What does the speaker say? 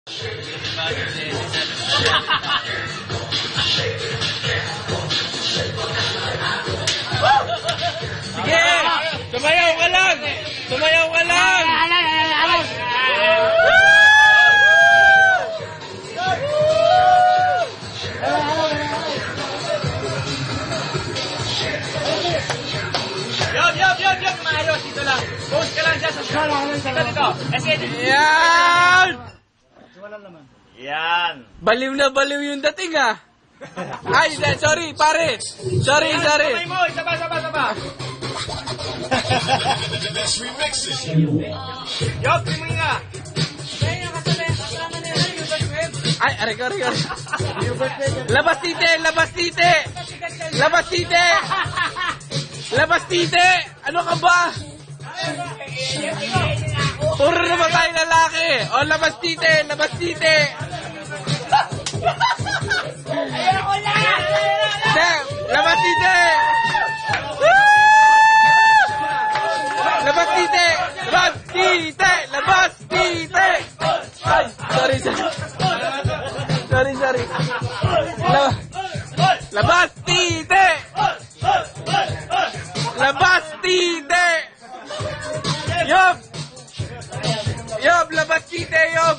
Sige! Tumayaw ka lang! Tumayaw ka lang! Yob! Maayos! Dito lang! Post ka lang dyan sa shot! Dito! Yan! Yan! Baliw na baliw yung dating ah! Ay, sorry pare! Sorry! Sabay mo! Saba! Yob! Tingin nga! Ay, aray ko. Labas tite! Ano ka ba? Puro naman tayo lalaki. O, labas tite! Ayoko na! Labas tite! Ay, sorry. Labas tite! Yob! Labas tite, Yob!